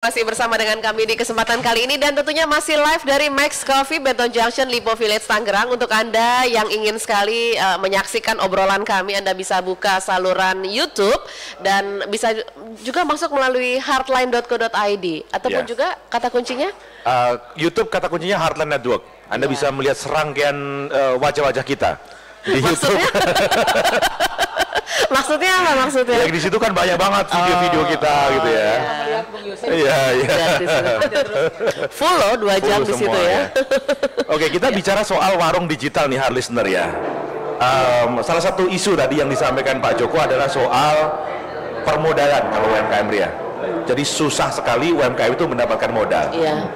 Masih bersama dengan kami di kesempatan kali ini dan tentunya masih live dari Max Coffee Beton Junction Lipo Village Tangerang. Untuk Anda yang ingin sekali menyaksikan obrolan kami, Anda bisa buka saluran YouTube dan bisa juga masuk melalui heartline.co.id ataupun juga kata kuncinya YouTube kata kuncinya Heartline Network. Anda bisa melihat serangkaian wajah-wajah kita di YouTube. Maksudnya apa maksudnya? Ya, di situ kan banyak banget video-video kita gitu ya. Iya, iya. Full loh 2 jam di situ ya. Oke, kita bicara soal warung digital nih, hard listener ya. Salah satu isu tadi yang disampaikan Pak Joko adalah soal permodalan kalau UMKM ya. Jadi susah sekali UMKM itu mendapatkan modal. Iya.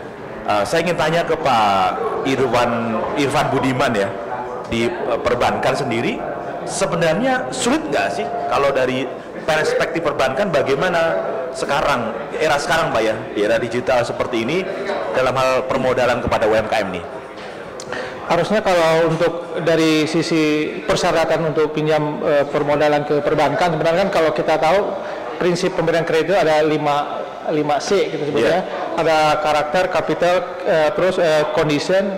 Saya ingin tanya ke Pak Irfan Budiman ya, di perbankan sendiri sebenarnya sulit nggak sih kalau dari perspektif perbankan, bagaimana sekarang, era sekarang Pak ya, di era digital seperti ini dalam hal permodalan kepada UMKM nih? Harusnya kalau untuk dari sisi persyaratan untuk pinjam permodalan ke perbankan, sebenarnya kan kalau kita tahu prinsip pemberian kredit itu ada 5C gitu sebetulnya. Ada karakter, capital, terus condition,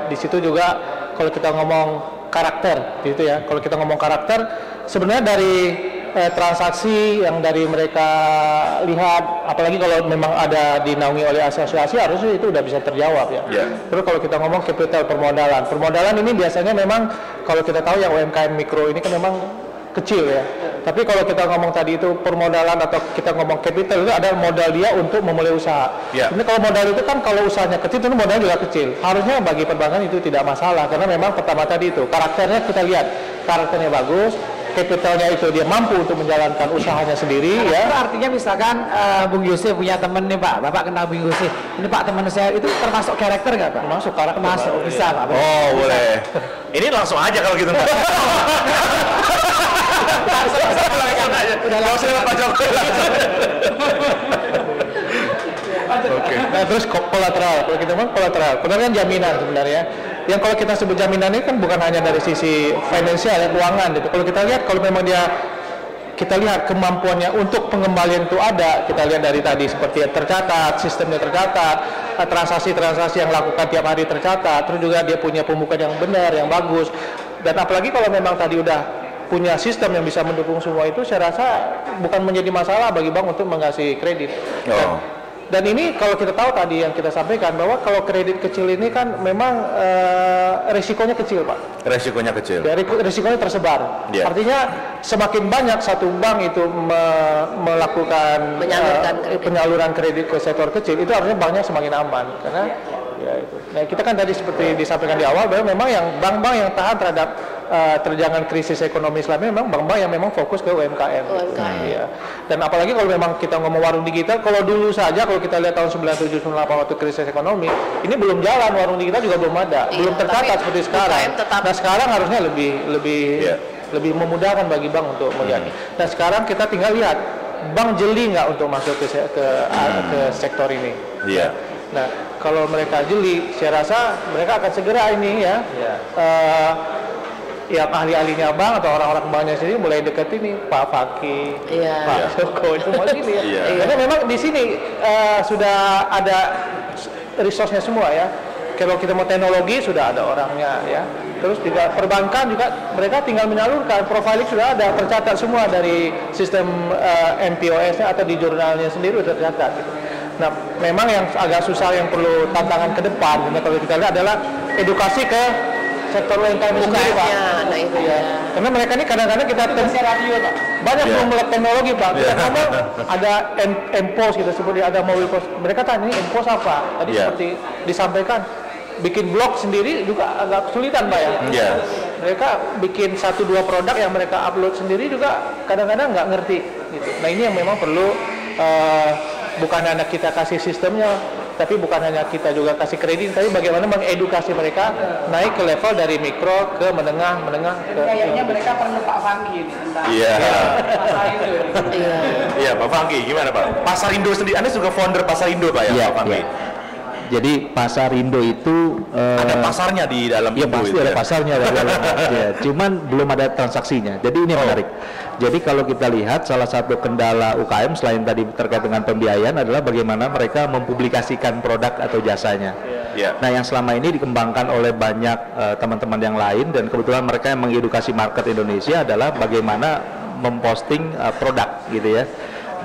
di situ juga kalau kita ngomong karakter gitu ya. Kalau kita ngomong karakter, sebenarnya dari transaksi yang dari mereka lihat, apalagi kalau memang ada dinaungi oleh asosiasi, harusnya itu udah bisa terjawab ya. Terus kalau kita ngomong capital, permodalan ini biasanya memang kalau kita tahu yang UMKM mikro ini kan memang kecil ya. Tapi kalau kita ngomong tadi itu permodalan atau kita ngomong capital, itu adalah modal dia untuk memulai usaha. Ini kalau modal itu kan kalau usahanya kecil itu modalnya juga kecil. Harusnya bagi perbankan itu tidak masalah karena memang pertama tadi itu karakternya kita lihat, karakternya bagus, capitalnya itu dia mampu untuk menjalankan usahanya sendiri. Ya. Artinya misalkan Bung Yusuf punya temen nih Pak, Bapak kenal Bung Yusuf. Ini Pak teman saya itu termasuk karakter nggak Pak? Termasuk karakter. Termasuk, bisa Pak. Oh bisa. Boleh. Ini langsung aja kalau gitu. Udah langsung Pak Joko. Oke. Nah terus kolateral, kalau kita ngomong kolateral, benar kan jaminan sebenarnya. Yang kalau kita sebut jaminan ini kan bukan hanya dari sisi finansial, keuangan gitu. Kalau kita lihat, kalau memang kita lihat kemampuannya untuk pengembalian itu ada, kita lihat dari tadi seperti tercatat, sistemnya tercatat, transaksi-transaksi yang lakukan tiap hari tercatat, terus juga dia punya pembukaan yang benar, yang bagus, dan apalagi kalau memang tadi udah punya sistem yang bisa mendukung semua itu, saya rasa bukan menjadi masalah bagi bank untuk mengasih kredit. Dan ini kalau kita tahu tadi yang kita sampaikan bahwa kalau kredit kecil ini kan memang resikonya kecil Pak. Resikonya kecil. Resikonya tersebar. Artinya semakin banyak satu bank itu melakukan penyaluran kredit ke sektor kecil, itu harusnya banknya semakin aman karena ya itu. Nah kita kan tadi seperti disampaikan di awal bahwa memang yang bank-bank yang tahan terhadap terjangan krisis ekonomi selama ini memang bank-bank yang memang fokus ke UMKM. Ya. Dan apalagi kalau memang kita ngomong warung digital, kalau dulu saja kalau kita lihat tahun 97-98 waktu krisis ekonomi, ini belum jalan, warung digital juga belum ada, belum tercatat seperti sekarang. Nah sekarang harusnya lebih memudahkan bagi bank untuk melihat. Nah sekarang kita tinggal lihat, bank jeli nggak untuk masuk ke sektor ini. Nah kalau mereka jeli, saya rasa mereka akan segera ini yang ahli-ahlinya bank atau orang-orang banknya sendiri mulai deket ini Pak Fakih, Pak Joko itu mulai ini ya. Karena memang di sini sudah ada resource-nya semua ya. Kalau kita mau teknologi sudah ada orangnya ya. Terus juga perbankan juga mereka tinggal menyalurkan, profiling sudah ada, tercatat semua dari sistem MPOS-nya atau di jurnalnya sendiri sudah tercatat. Gitu. Nah, memang yang agak susah yang perlu tantangan ke depan, kalau kita lihat adalah edukasi ke sektor UMKM sendiri Pak. Nah itu ya. Karena mereka ini kadang-kadang kita radio Pak. Banyak belum melek teknologi Pak. Kita ngomong ada MPOS gitu seperti ada mobil pos. Mereka tanya ini MPOS apa? Tadi seperti disampaikan bikin blog sendiri juga agak kesulitan Pak ya. Mereka bikin 1-2 produk yang mereka upload sendiri juga kadang-kadang nggak ngerti gitu. Nah ini yang memang perlu bukan hanya kita kasih sistemnya, tapi bukan hanya kita juga kasih kredit, tapi bagaimana mengedukasi mereka naik ke level dari mikro ke menengah ke kayaknya mereka perlu Pak Fangki ini. Iya Pak Fangki, gimana Pak? Pasar Indo sendiri, Anda juga founder Pasar Indo Pak ya Pak Fangki? Jadi Pasarindo itu Ada pasarnya di dalam ya Indo pasti itu ada ya? pasarnya ada dalam, ya, cuman belum ada transaksinya. Jadi ini yang menarik. Jadi kalau kita lihat salah satu kendala UKM selain tadi terkait dengan pembiayaan adalah bagaimana mereka mempublikasikan produk atau jasanya. Ya. Nah, yang selama ini dikembangkan oleh banyak teman-teman yang lain dan kebetulan mereka yang mengedukasi market Indonesia adalah bagaimana memposting produk gitu ya.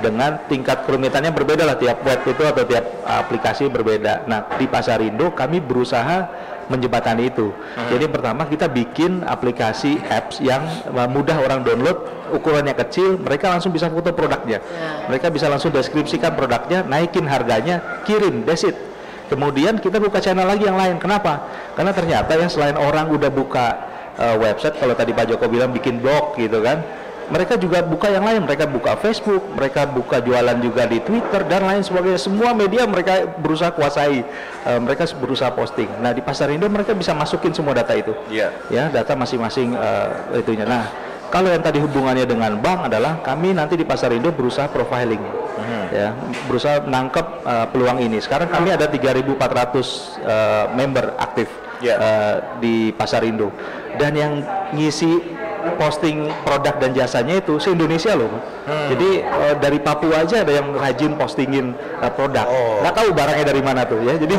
Dengan tingkat kerumitannya berbeda lah, tiap web itu atau tiap aplikasi berbeda. Nah, di Pasarindo kami berusaha menjembatani itu. Jadi pertama kita bikin aplikasi apps yang mudah orang download, ukurannya kecil, mereka langsung bisa foto produknya. Mereka bisa langsung deskripsikan produknya, naikin harganya, kirim, that's it. Kemudian kita buka channel lagi yang lain. Kenapa? Karena ternyata ya selain orang udah buka website, kalau tadi Pak Joko bilang bikin blog gitu kan, mereka juga buka yang lain, mereka buka Facebook, mereka buka jualan juga di Twitter dan lain sebagainya. Semua media mereka berusaha kuasai, mereka berusaha posting. Nah, di Pasarindo mereka bisa masukin semua data itu, ya data masing-masing itunya. Nah, kalau yang tadi hubungannya dengan bank adalah kami nanti di Pasarindo berusaha profiling, ya, berusaha menangkap peluang ini. Sekarang kami ada 3.400 member aktif di Pasarindo, dan yang ngisi posting produk dan jasanya itu se-Indonesia loh. Jadi dari Papua aja ada yang rajin postingin produk. Nggak tahu barangnya dari mana tuh ya. Jadi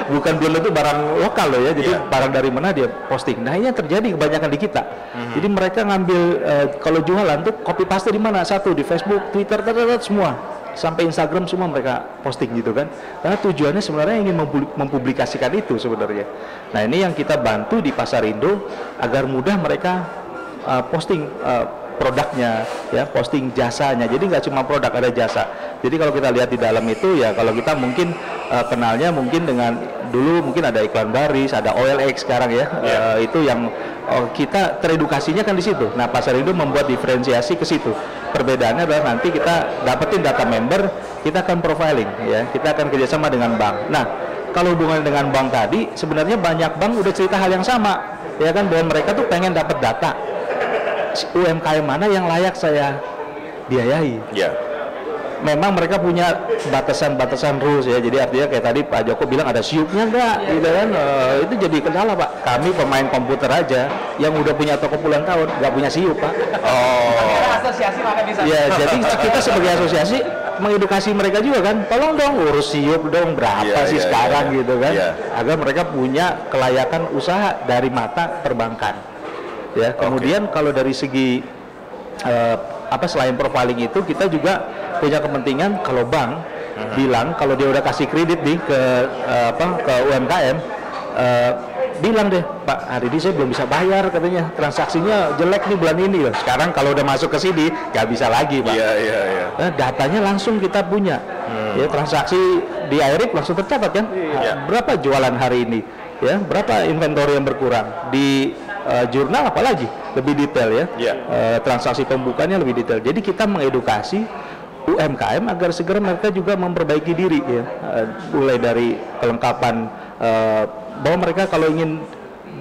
bukan belum tentu barang lokal loh ya. Jadi barang dari mana dia posting. Nah, ini yang terjadi kebanyakan di kita. Jadi mereka ngambil kalau jualan tuh copy paste di mana? Satu di Facebook, Twitter, semua. Sampai Instagram semua mereka posting gitu kan, karena tujuannya sebenarnya ingin mempublikasikan itu sebenarnya. Nah, ini yang kita bantu di Pasarindo agar mudah mereka posting produknya, ya, posting jasanya. Jadi nggak cuma produk, ada jasa. Jadi kalau kita lihat di dalam itu ya, kalau kita mungkin kenalnya mungkin dengan dulu mungkin ada iklan baris, ada OLX sekarang ya, itu yang kita teredukasinya kan di situ. Nah, Pasarindo membuat diferensiasi ke situ. Perbedaannya adalah nanti kita dapetin data member, kita akan profiling, ya, kita akan kerjasama dengan bank. Nah, kalau hubungan dengan bank tadi, sebenarnya banyak bank udah cerita hal yang sama, ya kan, bahwa mereka tuh pengen dapat data UMKM mana yang layak saya biayai. Memang mereka punya batasan-batasan rules ya, jadi artinya kayak tadi Pak Joko bilang ada siupnya enggak, gitu kan, itu jadi kendala Pak. Kami pemain komputer aja yang udah punya toko puluhan tahun nggak punya siup Pak. Asosiasi mana bisa? Ya, jadi kita sebagai asosiasi mengedukasi mereka juga kan, tolong dong urus siup dong berapa sih sekarang gitu kan, agar mereka punya kelayakan usaha dari mata perbankan. Ya, kemudian kalau dari segi selain profiling itu kita juga punya kepentingan kalau bank bilang kalau dia udah kasih kredit nih ke UMKM, bilang deh Pak, hari ini saya belum bisa bayar katanya, transaksinya jelek nih bulan ini loh. Sekarang kalau udah masuk ke sini nggak bisa lagi Pak. Nah, datanya langsung kita punya, ya, transaksi di Airip langsung tercatat kan, berapa jualan hari ini, ya, berapa inventory yang berkurang di jurnal, apalagi lebih detail ya, transaksi pembukanya lebih detail. Jadi kita mengedukasi UMKM agar segera mereka juga memperbaiki diri ya, mulai dari kelengkapan bahwa mereka kalau ingin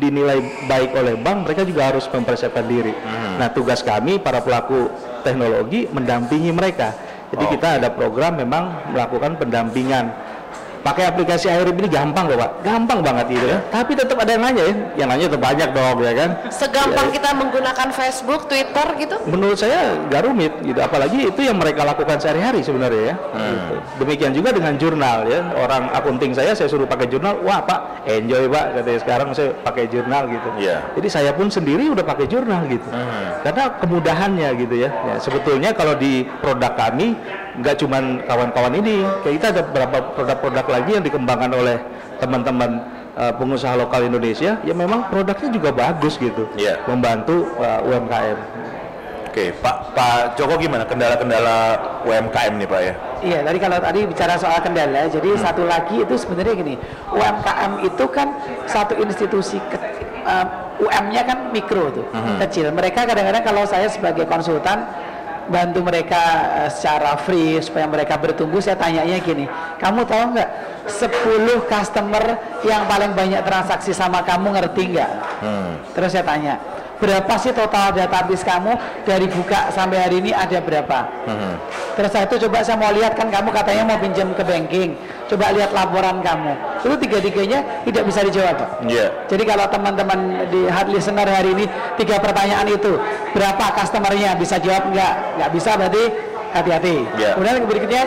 dinilai baik oleh bank, mereka juga harus mempersiapkan diri. Nah, tugas kami para pelaku teknologi mendampingi mereka. Jadi kita ada program memang melakukan pendampingan. Pakai aplikasi Airip ini gampang loh Pak, gampang banget gitu ya. Tapi tetap ada yang nanya ya, yang nanya tetap banyak dong ya kan. Segampang kita menggunakan Facebook, Twitter gitu? Menurut saya nggak rumit gitu, apalagi itu yang mereka lakukan sehari-hari sebenarnya ya. Gitu. Demikian juga dengan jurnal ya, orang akunting saya suruh pakai jurnal, wah Pak, enjoy Pak, katanya sekarang saya pakai jurnal gitu. Jadi saya pun sendiri udah pakai jurnal gitu, karena kemudahannya gitu ya. Sebetulnya kalau di produk kami nggak cuman kawan-kawan ini, kayak kita ada beberapa produk-produk lagi yang dikembangkan oleh teman-teman pengusaha lokal Indonesia, ya memang produknya juga bagus gitu, membantu UMKM. Oke, Pak Joko gimana kendala-kendala UMKM nih Pak ya? Iya, kalau tadi bicara soal kendala, jadi satu lagi itu sebenarnya gini, UMKM itu kan satu institusi UM-nya kan mikro tuh, kecil. Mereka kadang-kadang kalau saya sebagai konsultan bantu mereka secara free supaya mereka bertumbuh, saya tanyanya gini, kamu tahu nggak 10 customer yang paling banyak transaksi sama kamu ngerti nggak? Terus saya tanya, berapa sih total database kamu dari buka sampai hari ini ada berapa? Terus saya itu coba saya mau lihat, kan kamu katanya mau pinjam ke banking, coba lihat laporan kamu. Itu tiga-tiganya tidak bisa dijawab, Pak. Iya. Jadi kalau teman-teman di hard listener hari ini 3 pertanyaan itu, berapa customernya bisa jawab nggak bisa berarti hati-hati. Yeah. Kemudian berikutnya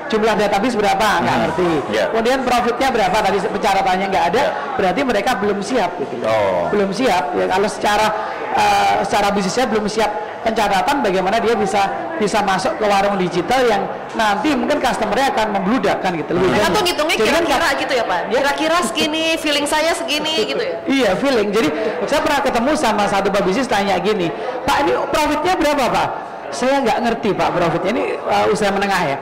jumlah database berapa nggak ngerti. Yeah. Kemudian profitnya berapa tadi pencatatannya nggak ada, berarti mereka belum siap gitu. Belum siap. Ya, kalau secara bisnisnya belum siap pencatatan, bagaimana dia bisa masuk ke warung digital yang nanti mungkin customernya akan membludak kan gitu. Mereka tuh ngitungnya kira-kira gitu ya Pak? Kira-kira segini, feeling saya segini gitu ya? Iya, feeling. Jadi saya pernah ketemu sama satu pebisnis tanya gini, Pak ini profitnya berapa Pak? Saya nggak ngerti Pak profitnya, ini usaha menengah ya.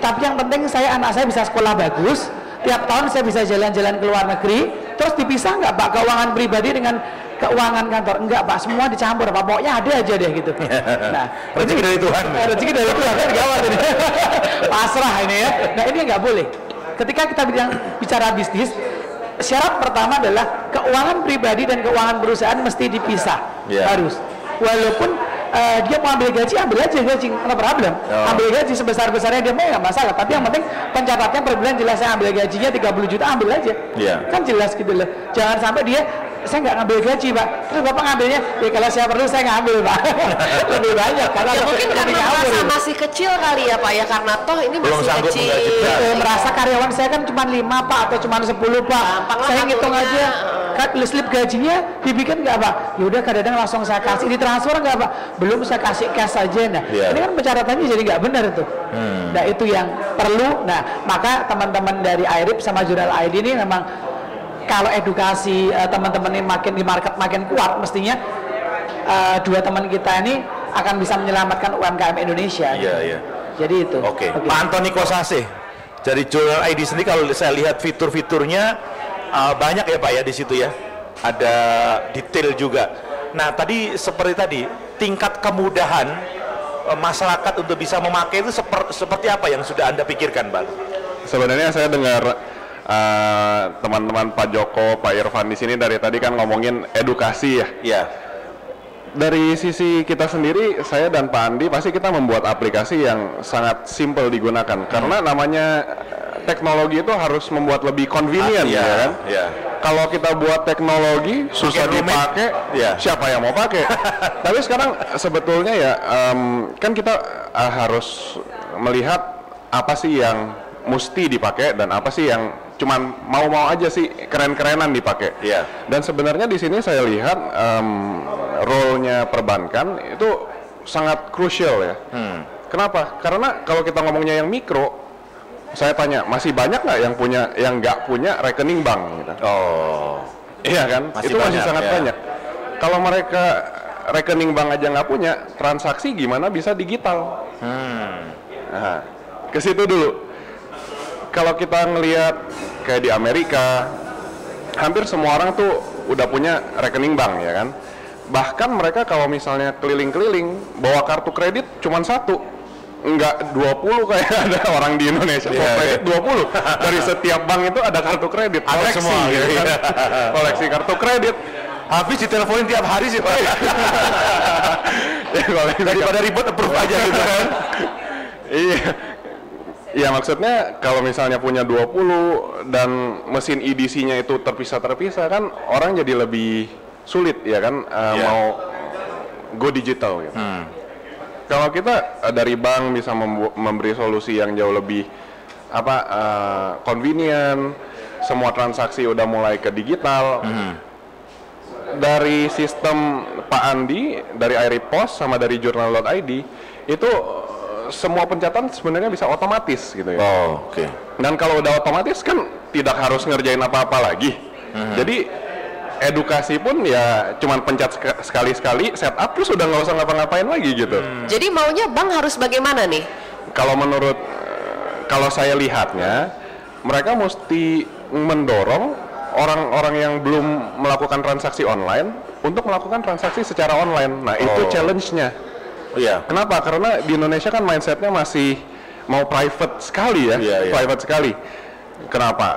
Tapi yang penting anak saya bisa sekolah bagus, tiap tahun saya bisa jalan-jalan ke luar negeri, terus dipisah nggak Pak keuangan pribadi dengan keuangan kantor? Enggak Pak, semua dicampur Pak, pokoknya ada aja deh gitu. Nah, rezeki dari Tuhan. Rezeki dari Tuhan, kan gawat ini. Pasrah ini ya. Nah ini nggak boleh. Ketika kita bicara bisnis, syarat pertama adalah keuangan pribadi dan keuangan perusahaan mesti dipisah. Harus. Walaupun dia mau ambil gaji, ambil aja gaji, no problem. Ambil gaji sebesar-besarnya dia mau nggak masalah. Tapi yang penting pencatatnya per bulan jelas, saya ambil gajinya 30 juta, ambil aja. Kan jelas gitu loh. Jangan sampai dia, saya nggak ngambil gaji Pak, terus Bapak ngambilnya, ya kalau saya perlu saya ngambil Pak. Lebih banyak karena ya mungkin karena merasa masih kecil kali ya Pak ya, karena toh ini belum masih kecil. Merasa karyawan saya kan cuma 5 Pak atau cuma 10 Pak. Saya ngitung aja slip gajinya dibikin nggak Pak? Yaudah kadang-kadang langsung saya kasih, ditransfer nggak Pak? Belum, saya kasih cash aja. Nah ini kan pencatatannya jadi nggak benar itu. Nah itu yang perlu. Nah maka teman-teman dari iRip sama Jurnal ID ini memang kalau edukasi teman-teman ini makin di market makin kuat, mestinya dua teman kita ini akan bisa menyelamatkan UMKM Indonesia. Iya. Jadi itu. Oke. Pak Antoni Kosasih dari Jurnal ID sendiri, kalau saya lihat fitur-fiturnya banyak ya Pak ya di situ ya. Ada detail juga. Nah tadi seperti tadi, tingkat kemudahan masyarakat untuk bisa memakai itu seperti apa yang sudah Anda pikirkan Pak? Sebenarnya saya dengar teman-teman Pak Joko, Pak Irfan di sini dari tadi kan ngomongin edukasi ya. Iya. Dari sisi kita sendiri, saya dan Pak Andi pasti kita membuat aplikasi yang sangat simple digunakan. Karena namanya teknologi itu harus membuat lebih convenient ya kan. Iya. Kalau kita buat teknologi susah dipakai, siapa yang mau pakai? Tapi sekarang sebetulnya ya kan kita harus melihat apa sih yang mesti dipakai dan apa sih yang cuman mau-mau aja sih, keren-kerenan dipakai. Dan sebenarnya di sini saya lihat role-nya perbankan itu sangat krusial ya. Kenapa? Karena kalau kita ngomongnya yang mikro, saya tanya masih banyak nggak yang nggak punya rekening bank gitu. Iya kan? Itu masih sangat banyak. Kalau mereka rekening bank aja nggak punya, transaksi gimana bisa digital? Nah, ke situ dulu. Kalau kita ngelihat kayak di Amerika, hampir semua orang tuh udah punya rekening bank ya kan. Bahkan mereka kalau misalnya keliling-keliling bawa kartu kredit cuman 1, enggak 20 kayak ada orang di Indonesia. Kredit 20. Dari setiap bank itu ada kartu kredit. Koleksi semua, gitu kan. Koleksi kartu kredit. Habis diteleponin tiap hari sih Pak. Daripada ribet approve aja gitu kan. Iya. Ya maksudnya kalau misalnya punya 20 dan mesin EDC-nya itu terpisah-terpisah kan orang jadi lebih sulit ya kan mau go digital gitu. Kalau kita dari bank bisa memberi solusi yang jauh lebih convenient, semua transaksi udah mulai ke digital. Dari sistem Pak Andi, dari iRipos sama dari Jurnal.id itu semua pencatatan sebenarnya bisa otomatis gitu ya. Dan kalau udah otomatis kan tidak harus ngerjain apa-apa lagi. Jadi edukasi pun ya cuman pencet sekali-sekali, setup terus udah nggak usah ngapa-ngapain lagi gitu. Jadi maunya bank harus bagaimana nih? Kalau saya lihatnya, mereka mesti mendorong orang-orang yang belum melakukan transaksi online untuk melakukan transaksi secara online. Nah itu challenge-nya. Kenapa? Karena di Indonesia kan mindsetnya masih mau private sekali ya, private sekali. Kenapa?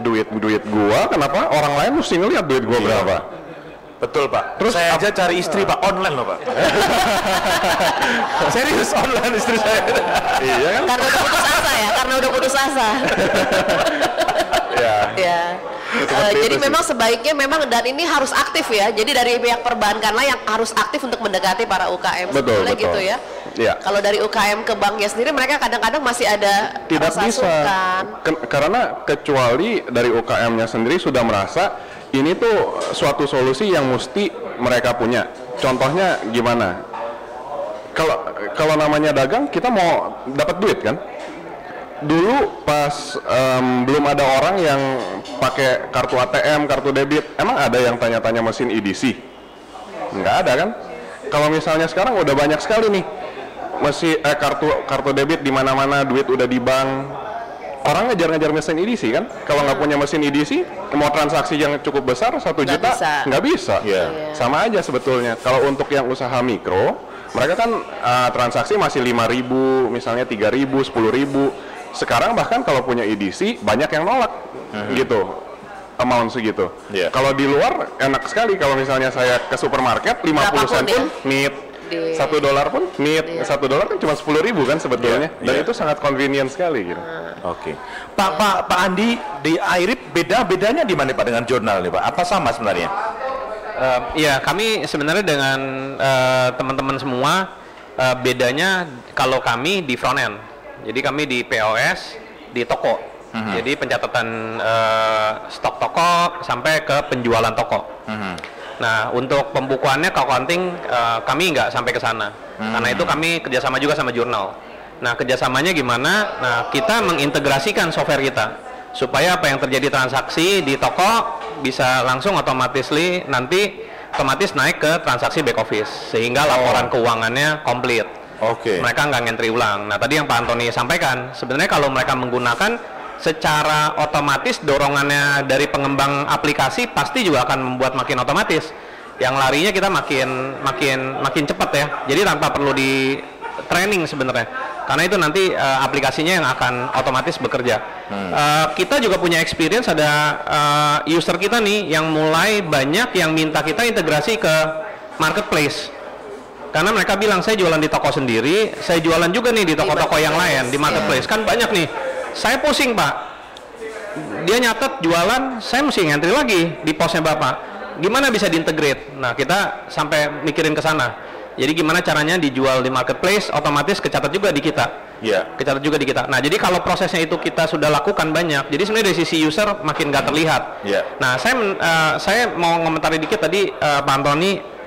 Duit gua, kenapa orang lain mesti ngeliat duit gua berapa? Betul Pak. Terus saya aja cari istri Pak online loh Pak. Serius online istri saya. Iya kan? Karena udah putus asa ya, karena udah putus terasa. Ya. Jadi memang sebaiknya memang, dan ini harus aktif ya. Jadi dari pihak perbankan lah yang harus aktif untuk mendekati para UKM. Betul. Gitu ya. Ya. Kalau dari UKM ke banknya sendiri, mereka kadang-kadang masih ada tidak rasa bisa. sungkan. Karena kecuali dari UKM-nya sendiri sudah merasa ini tuh suatu solusi yang mesti mereka punya. Contohnya gimana? Kalau namanya dagang, kita mau dapat duit kan? Dulu pas belum ada orang yang pakai kartu ATM, kartu debit, emang ada yang tanya-tanya mesin EDC? Nggak ada kan? Kalau misalnya sekarang udah banyak sekali nih kartu debit di mana-mana, duit udah di bank. Orang ngejar-ngejar mesin EDC kan? Kalau nggak punya mesin EDC, mau transaksi yang cukup besar 1 juta nggak bisa. Sama aja sebetulnya. Kalau untuk yang usaha mikro, mereka kan transaksi masih 5.000, misalnya 3.000, 10.000. Sekarang bahkan kalau punya EDC banyak yang nolak gitu, amount segitu. Kalau di luar enak sekali, kalau misalnya saya ke supermarket 50 sen pun NIT, $1 pun NIT, $1 kan cuma 10.000 kan sebetulnya, dan itu sangat convenient sekali gitu. Oke. Pak Andi, di iRip bedanya di mana Pak dengan jurnal nih Pak? Apa sama sebenarnya? Ya, kami sebenarnya dengan teman-teman semua bedanya kalau kami di front end. Jadi kami di POS, di toko. Jadi pencatatan stok toko sampai ke penjualan toko. Nah, untuk pembukuannya accounting kami nggak sampai ke sana. Karena itu kami kerjasama juga sama jurnal. Nah, kerjasamanya gimana? Nah, kita mengintegrasikan software kita supaya apa yang terjadi transaksi di toko bisa langsung otomatis naik ke transaksi back office sehingga laporan keuangannya komplit. Mereka nggak ngentri ulang. Nah, tadi yang Pak Antoni sampaikan, sebenarnya kalau mereka menggunakan secara otomatis, dorongannya dari pengembang aplikasi pasti juga akan membuat makin otomatis. Yang larinya kita makin cepat ya. Jadi tanpa perlu di training sebenarnya. Karena itu nanti aplikasinya yang akan otomatis bekerja. Kita juga punya experience, ada user kita nih yang mulai banyak yang minta kita integrasi ke marketplace. Karena mereka bilang, saya jualan di toko sendiri, saya jualan juga nih di toko-toko yang lain, di marketplace. Kan banyak nih, saya pusing Pak. Dia nyatet jualan, saya mesti ngantri lagi di posnya Bapak. Gimana bisa diintegrate? Nah, kita sampai mikirin ke sana. Jadi gimana caranya dijual di marketplace, otomatis kecatat juga di kita. Kecatat juga di kita. Nah, jadi kalau prosesnya itu kita sudah lakukan banyak, jadi sebenarnya dari sisi user makin nggak terlihat. Nah, saya mau ngomentari dikit tadi Pak Antoni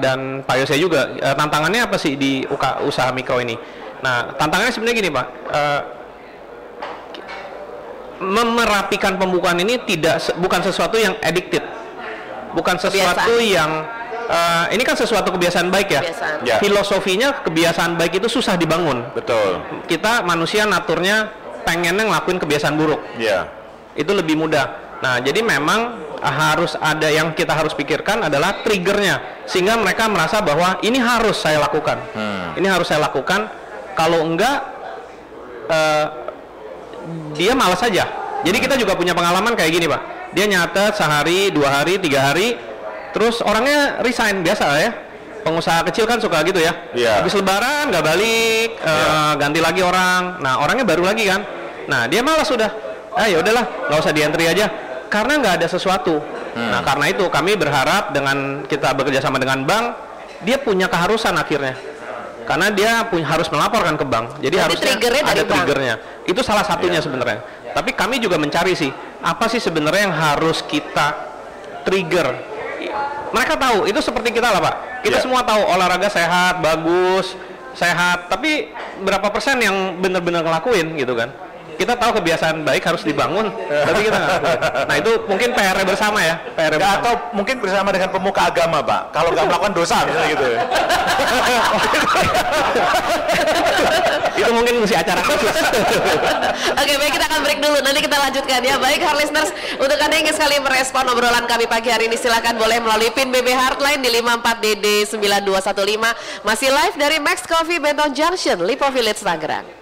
dan Pak Yose juga, tantangannya apa sih di usaha mikro ini? Nah, tantangannya sebenarnya gini Pak, memerapikan pembukuan ini bukan sesuatu yang addicted, bukan sesuatu yang ini kan sesuatu kebiasaan baik ya. Filosofinya kebiasaan baik itu susah dibangun. Betul. Kita manusia naturnya pengennya ngelakuin kebiasaan buruk. Itu lebih mudah. Nah, jadi memang harus ada yang kita harus pikirkan adalah triggernya, sehingga mereka merasa bahwa ini harus saya lakukan. Ini harus saya lakukan. Kalau enggak, dia malas saja. Jadi kita juga punya pengalaman kayak gini Pak. Dia nyatet sehari, 2 hari, 3 hari, terus orangnya resign, biasa ya. Pengusaha kecil kan suka gitu ya. Habis lebaran nggak balik, ganti lagi orang. Nah, orangnya baru lagi kan. Nah, dia malas sudah. Ya udahlah, nggak usah diantri aja. Karena nggak ada sesuatu. Nah, karena itu kami berharap dengan kita bekerja sama dengan bank, dia punya keharusan akhirnya. Karena dia harus melaporkan ke bank. Jadi harusnya ada triggernya. Itu salah satunya sebenarnya. Tapi kami juga mencari sih, apa sih sebenarnya yang harus kita trigger. Mereka tahu, itu seperti kita lah Pak. Kita semua tahu olahraga sehat, bagus, sehat. Tapi berapa persen yang benar-benar ngelakuin gitu kan? Kita tahu kebiasaan baik harus dibangun, tapi kita nggak. Nah, itu mungkin PR bersama ya. Atau mungkin bersama dengan pemuka agama Pak. Kalau nggak melakukan dosa misalnya gitu. Itu mungkin mesti acara khusus. Oke, baik, kita akan break dulu. Nanti kita lanjutkan ya. Baik, hard listeners, untuk Anda yang ingin sekali merespon obrolan kami pagi hari ini, silakan boleh melalui PIN BB Hardline di 54DD9215. Masih live dari Max Coffee Benton Junction, Lipo Village, Tangerang.